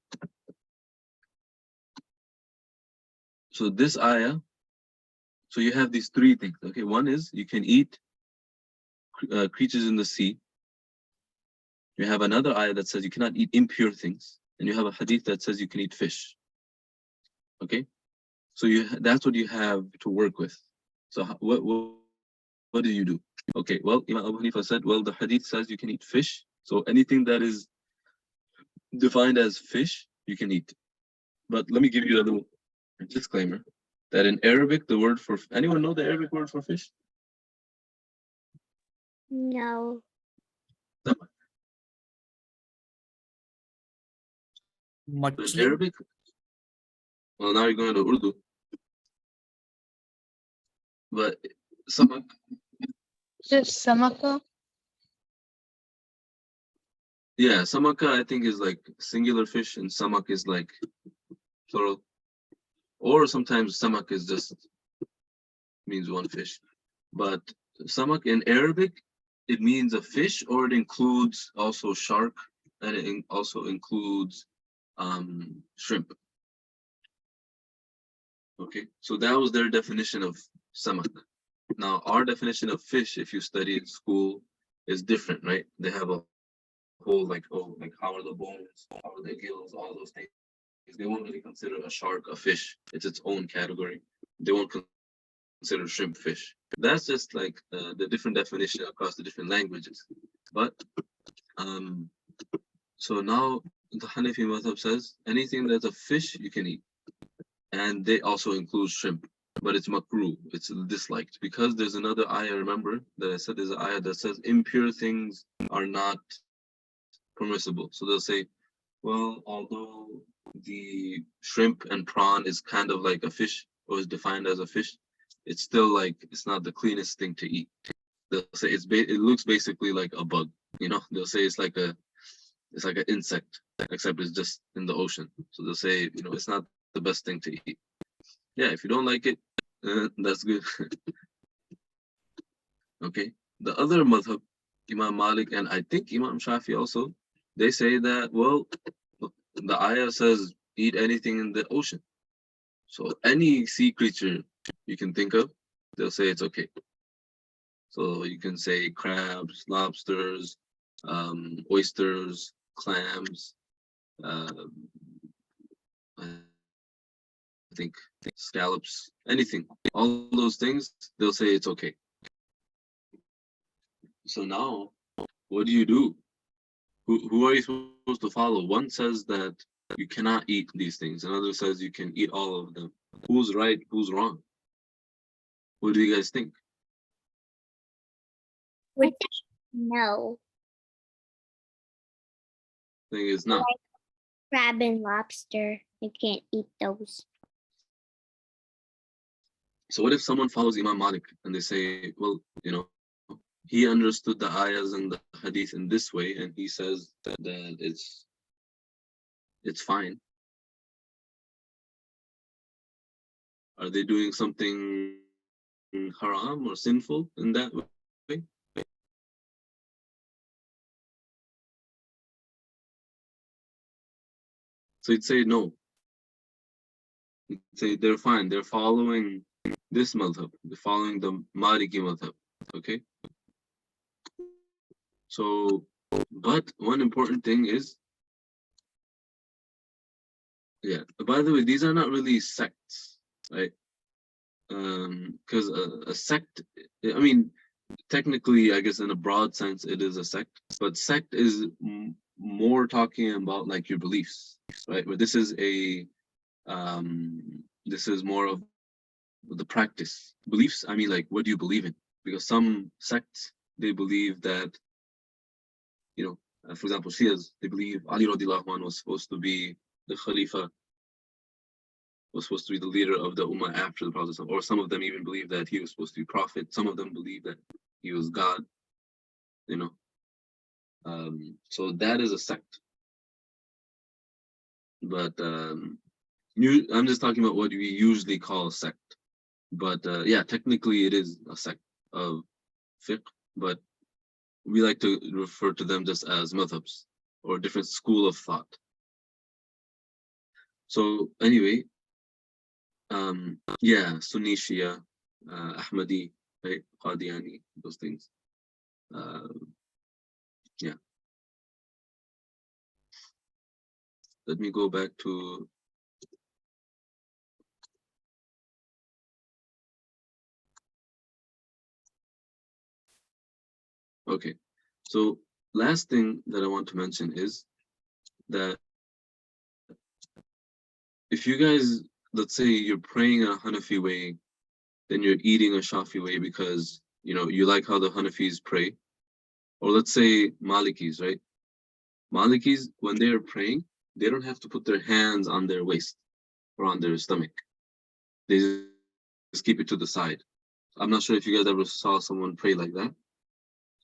this ayah, so you have these three things. Okay, one is you can eat creatures in the sea. You have another ayah that says you cannot eat impure things, and you have a hadith that says you can eat fish. Okay, so that's what you have to work with. So what do you do? Okay, well, Imam Abu Hanifa said, well, the hadith says you can eat fish. So anything that is defined as fish, you can eat. But let me give you a little disclaimer that in Arabic, the word for, anyone know the Arabic word for fish? No. In Machli. Arabic, well, now you're going to Urdu. But samak, Is it samaka? yeah, samaka I think is like singular fish and samak is like plural. Or sometimes samak is just means one fish. But samak in Arabic, it means a fish or it includes also shark and it also includes shrimp. Okay, so that was their definition of samak. Now our definition of fish, if you study in school, is different, right? They have a whole like how are the bones, how are the gills, all those things. They won't really consider a shark a fish. It's its own category. They won't consider shrimp fish. That's just like the different definition across the different languages. But so now the Hanafi madhab says anything that's a fish you can eat, and they also include shrimp, but it's makruh, it's disliked, because there's another ayah. Remember that I said there's an ayah that says impure things are not permissible. So they'll say, well, although the shrimp and prawn is kind of like a fish, or is defined as a fish, it's still like it's not the cleanest thing to eat. They'll say it looks basically like a bug. They'll say it's like an insect, except it's just in the ocean. So they'll say, it's not the best thing to eat. Yeah, if you don't like it, that's good. Okay. The other madhab, Imam Malik and I think Imam Shafi also, they say that, well, the ayah says eat anything in the ocean. So any sea creature you can think of, they'll say it's okay. So you can say crabs, lobsters, oysters, clams, I think scallops, anything, all those things, they'll say it's okay. So now, what do you do? Who are you supposed to follow? One says that you cannot eat these things. Another says you can eat all of them. Who's right? Who's wrong? What do you guys think? No. Thing is not. Crab and lobster, you can't eat those. So what if someone follows Imam Malik and they say, well, he understood the ayahs and the hadith in this way, and he says that it's fine. Are they doing something haram or sinful in that way? So you'd say no. You'd say they're fine. They're following this madhab. They're following the Maliki madhab. Okay? So, but one important thing is, yeah, by the way, these are not really sects, right? Because a sect, I mean, technically, I guess in a broad sense, it is a sect, but sect is more talking about like your beliefs, right? But this is this is more of the practice. Beliefs, I mean, like, what do you believe in? Because some sects, they believe that, for example, Shias, they believe Ali radiallahu anhu was supposed to be the Khalifa, was supposed to be the leader of the Ummah after the Prophet. Or some of them even believe that he was supposed to be Prophet. Some of them believe that he was God, So that is a sect. But I'm just talking about what we usually call a sect. But yeah, technically it is a sect of fiqh, but we like to refer to them just as madhabs or different school of thought. So anyway, yeah, Sunni, Shia, Ahmadi, right, Qadiani, those things. Yeah. Let me go back to okay. So last thing that I want to mention is that if you guys, let's say you're praying a Hanafi way, then you're eating a Shafi way because you like how the Hanafis pray, or let's say Malikis, right? Malikis, when they are praying, they don't have to put their hands on their waist or on their stomach. They just keep it to the side. I'm not sure if you guys ever saw someone pray like that.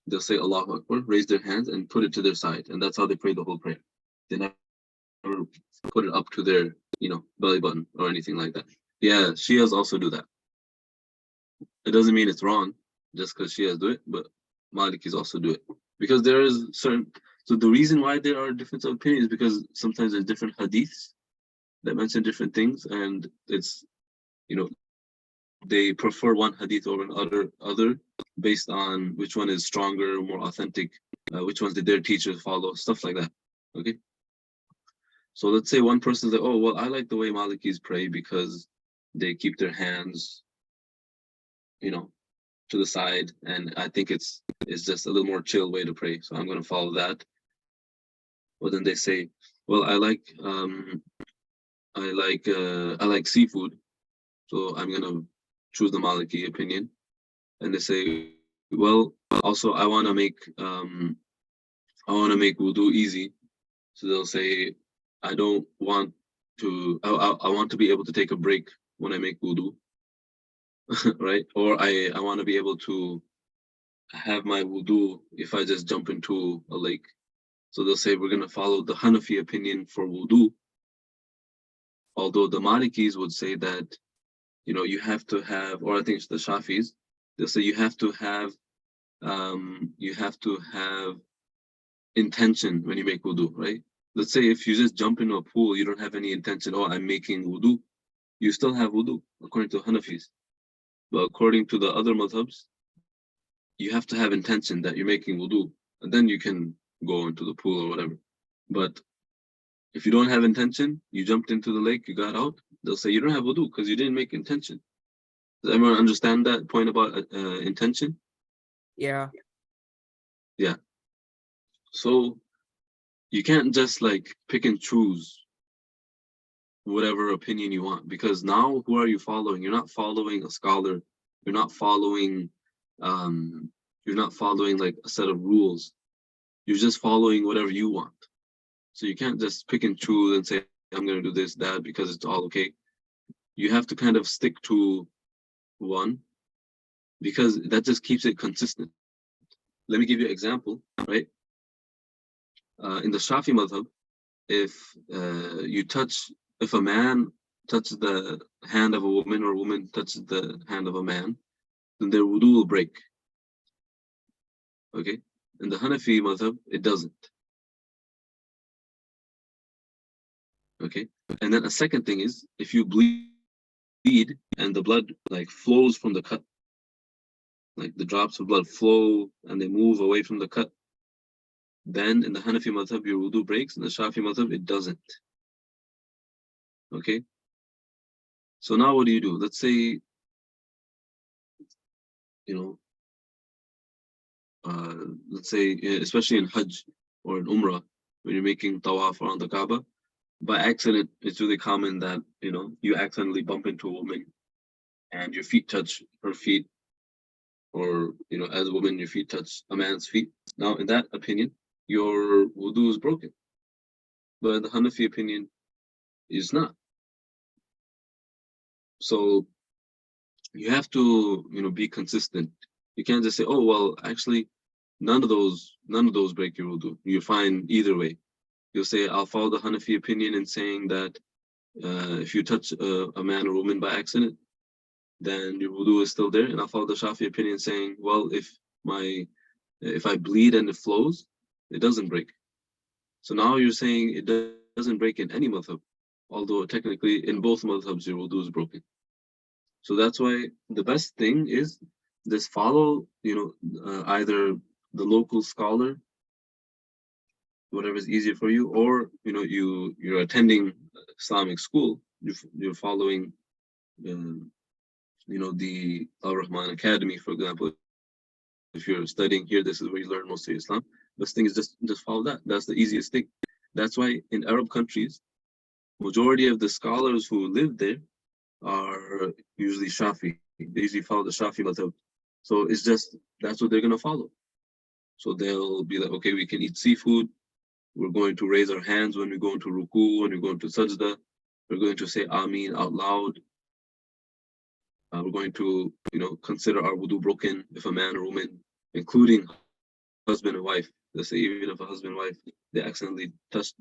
They'll say Allahu Akbar, raise their hands and put it to their side, and that's how they pray the whole prayer. They never put it up to their, belly button or anything like that. Yeah, Shias also do that. It doesn't mean it's wrong just because Shias do it, but Malikis also do it. Because there is so the reason why there are different opinions is because sometimes there's different hadiths that mention different things, and it's, they prefer one hadith over another based on which one is stronger, more authentic, which ones did their teachers follow, stuff like that. Okay. So let's say one person's like, oh, well, I like the way Malikis pray because they keep their hands to the side, and I think it's just a little more chill way to pray. So I'm gonna follow that. But then they say, well, I like seafood, so I'm gonna choose the Maliki opinion. And they say, well, also I wanna make wudu easy. So they'll say, I don't want to I want to be able to take a break when I make wudu. Right? Or I want to be able to have my wudu if I just jump into a lake. So they'll say we're gonna follow the Hanafi opinion for wudu. Although the Malikis would say that, you have to have, or I think it's the Shafis, they'll say you have to have intention when you make wudu, right? Let's say if you just jump into a pool, you don't have any intention, oh, I'm making wudu, you still have wudu, according to Hanafis. But according to the other madhabs, you have to have intention that you're making wudu, and then you can go into the pool or whatever. But if you don't have intention, you jumped into the lake, you got out, they'll say you don't have wudu because you didn't make intention. Does everyone understand that point about intention? Yeah. Yeah. So you can't just like pick and choose whatever opinion you want, because now who are you following? You're not following a scholar. You're not following like a set of rules. You're just following whatever you want. So you can't just pick and choose and say, I'm gonna do this, that, because it's all okay. You have to kind of stick to one, because that just keeps it consistent. Let me give you an example, right? In the Shafi madhab, if a man touches the hand of a woman, or a woman touches the hand of a man, then their wudu will break. Okay? In the Hanafi madhab, it doesn't. Okay? And then a second thing is, if you bleed and the blood like flows from the cut, like the drops of blood flow and they move away from the cut, then in the Hanafi madhab your wudu breaks, in the Shafi madhab it doesn't. Okay? So now what do? Let's say, let's say, especially in Hajj or in Umrah, when you're making tawaf around the Kaaba, by accident, it's really common that, you accidentally bump into a woman and your feet touch her feet, or, as a woman, your feet touch a man's feet. Now, in that opinion, your wudu is broken. But in the Hanafi opinion, is not. So you have to, be consistent. You can't just say, oh, well, actually, none of those break your wudu. You're fine either way. You'll say, I'll follow the Hanafi opinion in saying that if you touch a man or woman by accident, then your wudu is still there. And I'll follow the Shafi opinion saying, well, if I bleed and it flows, it doesn't break. So now you're saying it doesn't break in any madhab, although technically in both madhabs your wudu is broken. So that's why the best thing is just follow, either the local scholar, whatever is easier for you, or you're attending Islamic school, you're following the Al-Rehman Academy, for example. If you're studying here, this is where you learn most of Islam. Best thing is just follow that. That's the easiest thing. That's why in Arab countries, majority of the scholars who live there are usually Shafi. They usually follow the Shafi madhab. So it's just, that's what they're gonna follow. So they'll be like, okay, we can eat seafood. We're going to raise our hands when we go into ruku, when we go into sajda. We're going to say Ameen out loud. We're going to, consider our wudu broken if a man or woman, including husband and wife. Let's say even if a husband and wife, they accidentally touch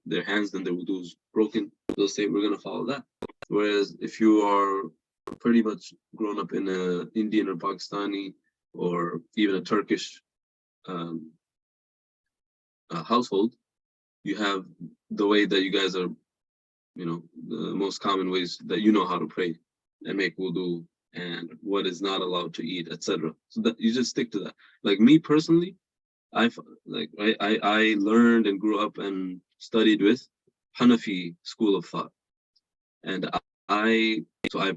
their hands, then their wudu is broken. They'll say we're going to follow that. Whereas if you are pretty much grown up in an Indian or Pakistani or even a Turkish household, you have the way that you guys are, the most common ways that you know how to pray and make wudu and what is not allowed to eat, etc. So that you just stick to that. Like me personally, I learned and grew up and studied with Hanafi school of thought, and I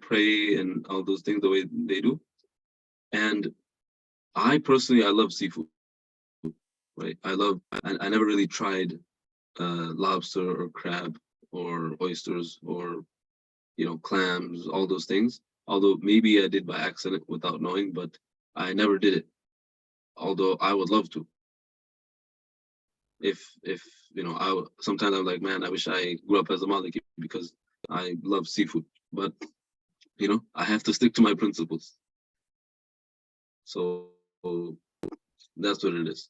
pray and all those things the way they do. And I personally, I love seafood, right? I never really tried lobster or crab or oysters or, clams, all those things. Although maybe I did by accident without knowing, but I never did it. Although I would love to. If sometimes I'm like, man, I wish I grew up as a Maliki because I love seafood. But I have to stick to my principles. So that's what it is.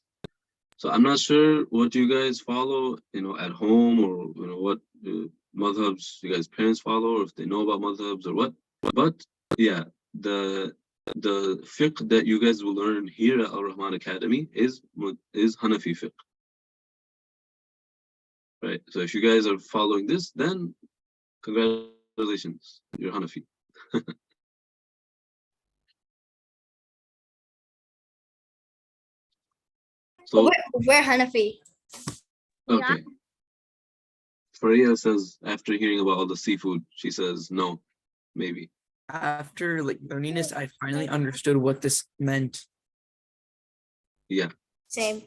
So I'm not sure what you guys follow, at home, or what madhabs you guys' parents follow, or if they know about madhabs or what. But yeah, the fiqh that you guys will learn here at Al-Rehman Academy is Hanafi fiqh. Right. So if you guys are following this, then congratulations, you're Hanafi. But So we're Hanafi. Yeah. okay. Faria says after hearing about all the seafood, she says no, maybe. After learning this, I finally understood what this meant. Yeah. Same.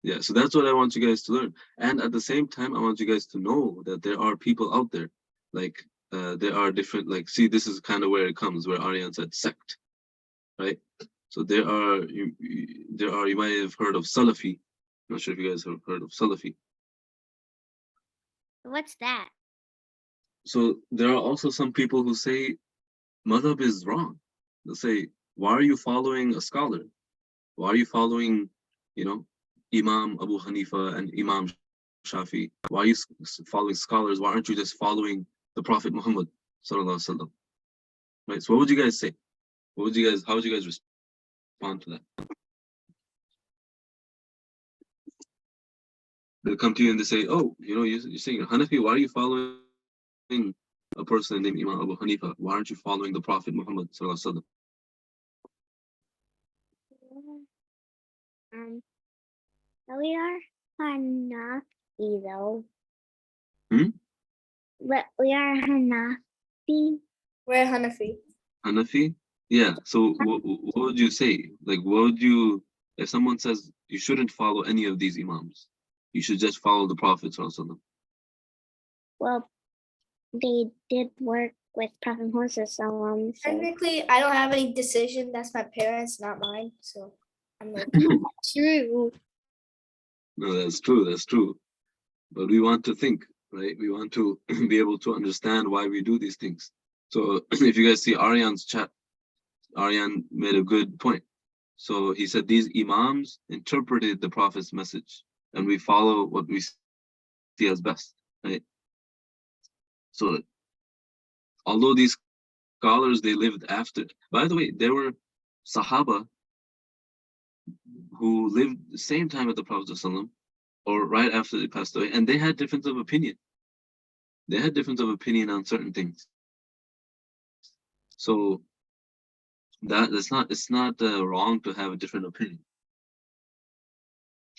Yeah, so that's what I want you guys to learn. And at the same time, I want you guys to know that there are people out there, there are different, see, this is kind of where it comes, where Aryan said sect, right? So you might have heard of Salafi. I'm not sure if you guys have heard of Salafi. What's that? So there are also some people who say madhab is wrong. They'll say, why are you following a scholar? Why are you following, Imam Abu Hanifa and Imam Shafi? Why are you following scholars? Why aren't you just following the Prophet Muhammad sallallahu alaihi wasallam? Right. So what would you guys say? How would you guys respond to that? They'll come to you and they say, oh, you're saying you're Hanafi. Why are you following a person named Imam Abu Hanifa? Why aren't you following the Prophet Muhammad sallallahu alaihi wasallam? We are Hanafi though. But we are Hanafi. We're Hanafi. Hanafi? Yeah. So what would you say? What would you, if someone says you shouldn't follow any of these imams, you should just follow the Prophet sallallahu alaihi wasallam? Well, they did work with Prophet Muhammad sallallahu. Technically, I don't have any decision. That's my parents, not mine. So I'm like, True. No, that's true. That's true. But we want to think, right? We want to be able to understand why we do these things. So if you guys see Aryan's chat, Aryan made a good point. So he said these imams interpreted the Prophet's message, and we follow what we see as best, right? So although these scholars, they lived after, by the way, there were Sahaba who lived the same time at the Prophet ﷺ, or right after they passed away, and they had difference of opinion. They had difference of opinion on certain things. So it's not wrong to have a different opinion.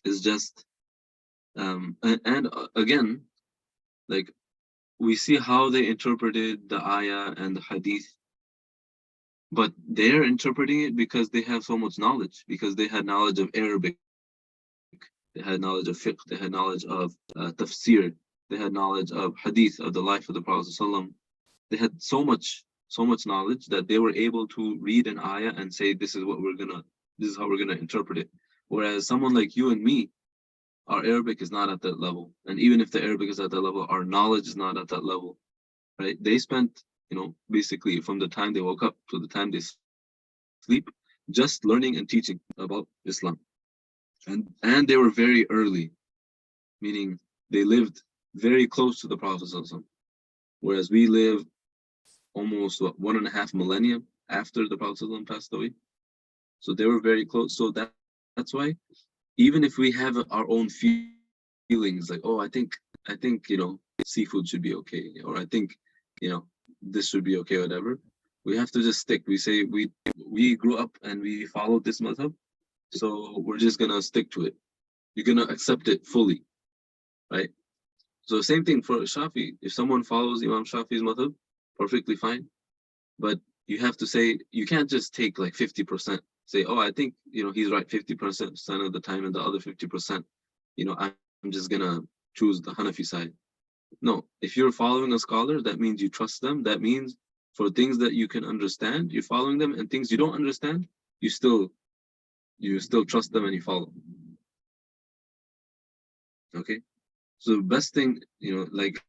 It's just and again, we see how they interpreted the ayah and the hadith, but they're interpreting it because they have so much knowledge, because they had knowledge of Arabic, they had knowledge of fiqh, they had knowledge of tafsir, they had knowledge of hadith, of the life of the Prophet ﷺ. They had so much knowledge that they were able to read an ayah and say, this is how we're gonna interpret it. Whereas someone like you and me, our Arabic is not at that level. And even if the Arabic is at that level, our knowledge is not at that level, right? They spent, basically from the time they woke up to the time they sleep, just learning and teaching about Islam. And they were very early, meaning they lived very close to the Prophet ﷺ. Whereas we live almost 1.5 millennium after the Prophet ﷺ passed away. So they were very close. So that's why, even if we have our own feelings, like, oh, I think seafood should be okay, or I think this should be okay, whatever, we have to just stick. We say we grew up and we followed this madhab, so we're just gonna stick to it. You're gonna accept it fully, right? So same thing for Shafi. If someone follows Imam Shafi's madhab, perfectly fine. But you have to say, you can't just take like 50%. Say, oh, I think, he's right 50% of the time, and the other 50%, I'm just gonna choose the Hanafi side. No, if you're following a scholar, that means you trust them. That means for things that you can understand, you're following them, and things you don't understand, you still trust them and you follow. Okay, so the best thing, like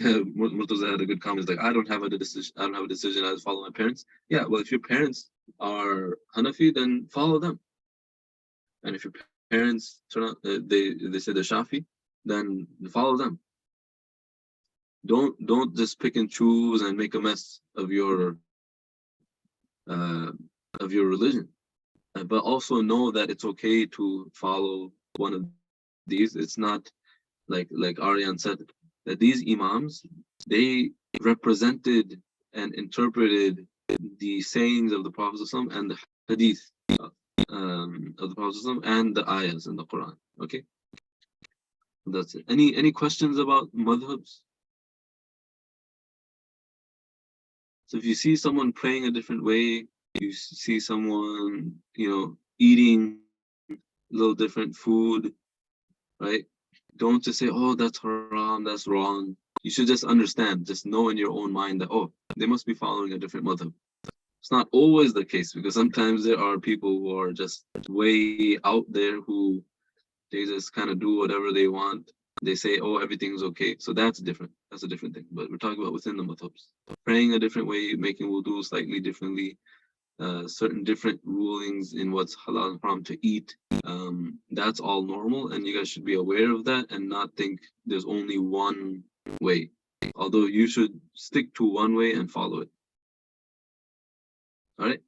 Murtaza had a good comment, like, I don't have a decision. I don't have a decision. I just follow my parents. Yeah, well, if your parents are Hanafi, then follow them. And if your parents turn out they say they're Shafi, then follow them. Don't just pick and choose and make a mess of your religion. But also know that it's okay to follow one of these. It's not like Aryan said, that these imams, they represented and interpreted the sayings of the Prophet ﷺ and the hadith of the Prophet ﷺ and the ayahs in the Quran. Okay, that's it. Any questions about madhabs? So if you see someone praying a different way, you see someone, eating a little different food, right? Don't just say, oh, that's haram, that's wrong. You should just understand, just know in your own mind that, oh, they must be following a different madhab. It's not always the case, because sometimes there are people who are just way out there, who they just kind of do whatever they want. They say, oh, everything's okay. So that's different. That's a different thing. But we're talking about within the madhabs. Praying a different way, making wudu slightly differently, certain different rulings in what's halal and haram to eat. That's all normal, and you guys should be aware of that and not think there's only one way. Although you should stick to one way and follow it. All right.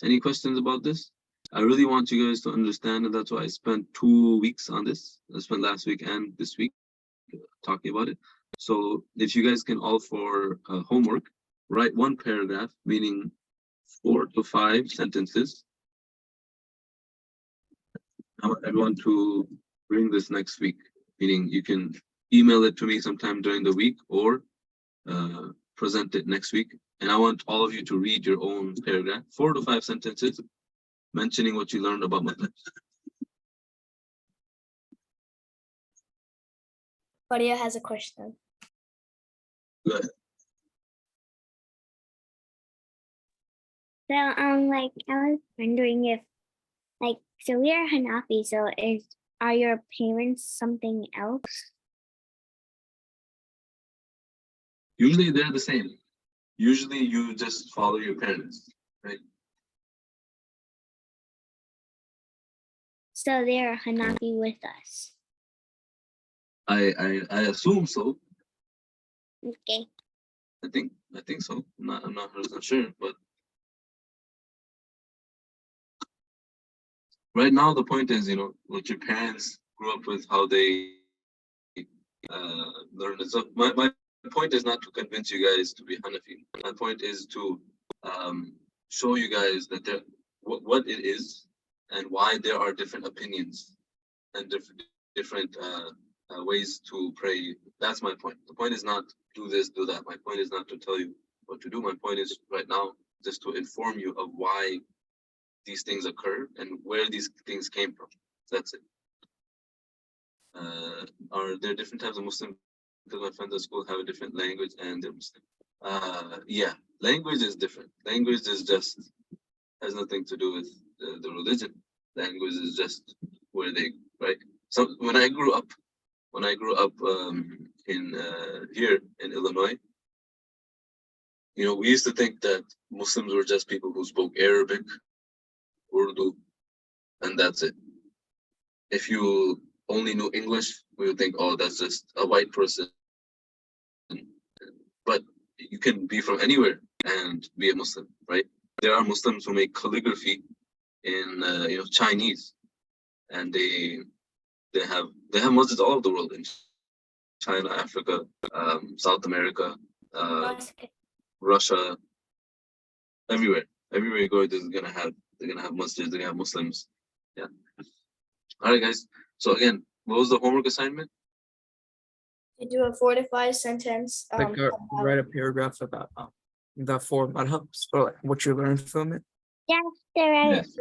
Any questions about this? I really want you guys to understand, and that's why I spent 2 weeks on this. I spent last week and this week talking about it. So if you guys can all, for homework, write one paragraph, meaning 4 to 5 sentences. I want everyone to bring this next week, meaning you can email it to me sometime during the week, or present it next week. And I want all of you to read your own paragraph, 4 to 5 sentences, mentioning what you learned about madhabs. Faria has a question. Go ahead. So I was wondering if, so we are Hanafi, so are your parents something else? Usually they're the same. Usually you just follow your parents, right? So they're Hanafi with us. I assume so. Okay. I think so. I'm not 100% sure, but right now the point is, what your parents grew up with, how they learned it. So my point is not to convince you guys to be Hanafi. My point is to show you guys that what it is and why there are different opinions and different ways to pray. That's my point. The point is not do this, do that. My point is not to tell you what to do. My point is right now just to inform you of why these things occur and where these things came from. That's it. Are there different types of Muslim? Because my friends at school have a different language and they're Muslim. Yeah, language is different. Language is just has nothing to do with the religion. Language is just where they, right? So when I grew up in here in Illinois, we used to think that Muslims were just people who spoke Arabic, Urdu, and that's it. If you only knew English, we would think, oh, that's just a white person. But you can be from anywhere and be a Muslim, right? There are Muslims who make calligraphy in Chinese, and they have masjids all over the world, in China, Africa, South America, Russia, everywhere. Everywhere you go, they're gonna have masjids, they're gonna have Muslims. Yeah. All right, guys. So again, what was the homework assignment? You do a 4 to 5 sentence. Like write a paragraph about the four madhabs or like what you learned from it? After I Yes.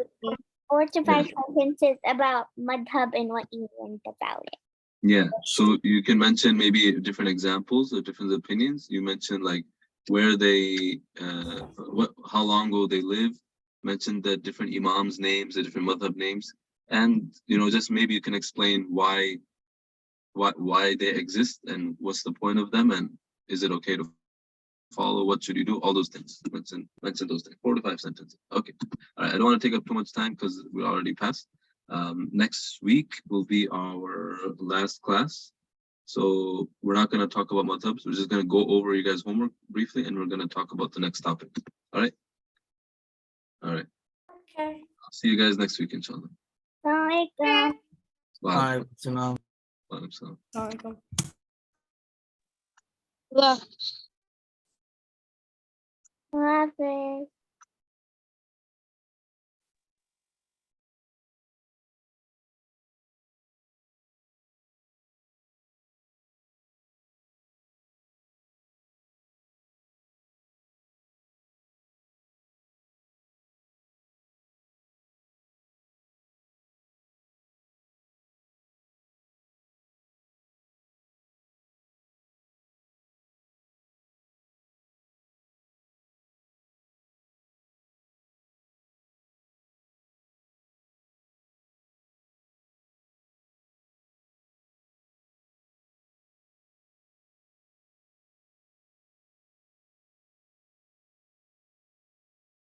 4 to 5 sentences about madhab and what you learned about it. Yeah, so you can mention maybe different examples or different opinions. You mentioned like where they, how long ago they lived. Mention the different imams' names, the different madhab names, and just maybe you can explain why they exist and what's the point of them, and is it okay to follow? What should you do? All those things. Mention those things. 4 to 5 sentences. Okay. All right. I don't want to take up too much time because we're already past. Next week will be our last class. So we're not going to talk about madhabs. We're just going to go over you guys' homework briefly, and we're going to talk about the next topic. All right. All right. Okay. I'll see you guys next week, inshallah. Assalamualaikum. Wow. So now. Assalamualaikum. Yeah. Allah Hafiz.